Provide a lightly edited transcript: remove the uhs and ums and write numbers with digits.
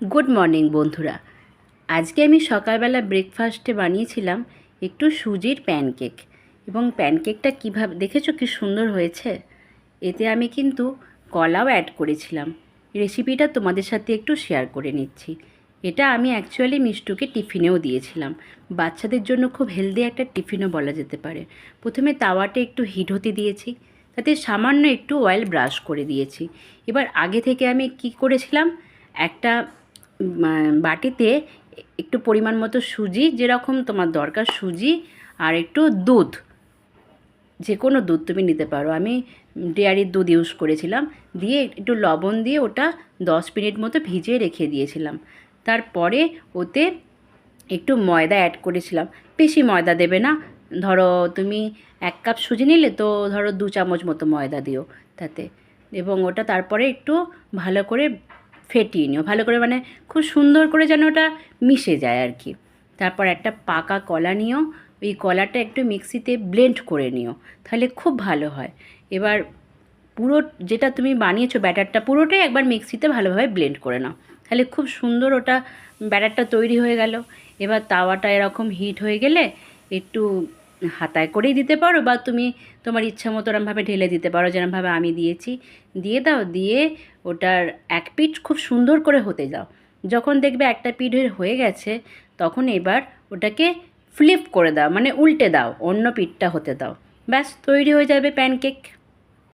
Good morning বন্ধুরা। আজকে আমি সকালবেলা ব্রেকফাস্টে বানিয়েছিলাম একটু সুজির প্যানকেক। এবং প্যানকেকটা কীভাবে দেখেছো কি সুন্দর হয়েছে। এতে আমি কিন্তু কলাও অ্যাড করেছিলাম। রেসিপিটা তোমাদের সাথে একটু শেয়ার করে নিচ্ছি। এটা আমি অ্যাকচুয়ালি মিষ্টুকে টিফিনেও দিয়েছিলাম। বাচ্চাদের জন্য খুব হেলদি একটা টিফিনও বলা যেতে পারে। প্রথমে তাওয়াটা একটু হিট হতে দিয়েছি, তাতে সামান্য একটু অয়েল ব্রাশ করে দিয়েছি। এবার আগে থেকে আমি কি করেছিলাম, একটা বাটিতে একটু পরিমাণ মতো সুজি, যেরকম তোমার দরকার সুজি, আর একটু দুধ, যে কোনো দুধ তুমি নিতে পারো। আমি ডেয়ারির দুধ ইউজ করেছিলাম। দিয়ে একটু লবণ দিয়ে ওটা 10 মিনিট মতো ভিজিয়ে রেখে দিয়েছিলাম। তারপরে ওতে একটু ময়দা অ্যাড করেছিলাম। বেশি ময়দা দেবে না। ধরো তুমি 1 কাপ সুজি নিলে তো ধরো 2 চামচ মতো ময়দা দিও তাতে। এবং ওটা তারপরে একটু ভালো করে ফেটিয়ে নিও, ভালো করে, মানে খুব সুন্দর করে যেন ওটা মিশে যায় আর কি। তারপর একটা পাকা কলা নিও, ওই কলাটা একটু মিক্সিতে ব্লেন্ড করে নিও, তাহলে খুব ভালো হয়। এবার পুরো যেটা তুমি বানিয়েছো ব্যাটারটা পুরোটাই একবার মিক্সিতে ভালোভাবে ব্লেন্ড করে নাও, তাহলে খুব সুন্দর ওটা ব্যাটারটা তৈরি হয়ে গেল। এবার তাওয়াটা এরকম হিট হয়ে গেলে একটু হাতায় করেই দিতে পারো, বা তুমি তোমার ইচ্ছা মতো ওরমভাবে ঢেলে দিতে পারো, যেরমভাবে আমি দিয়েছি। দিয়ে দাও, দিয়ে ওটার এক পিঠ খুব সুন্দর করে হতে দাও। যখন দেখবে একটা পিঠ হয়ে গেছে, তখন এবার ওটাকে ফ্লিপ করে দাও, মানে উল্টে দাও, অন্য পিঠটা হতে দাও। ব্যাস তৈরি হয়ে যাবে প্যানকেক।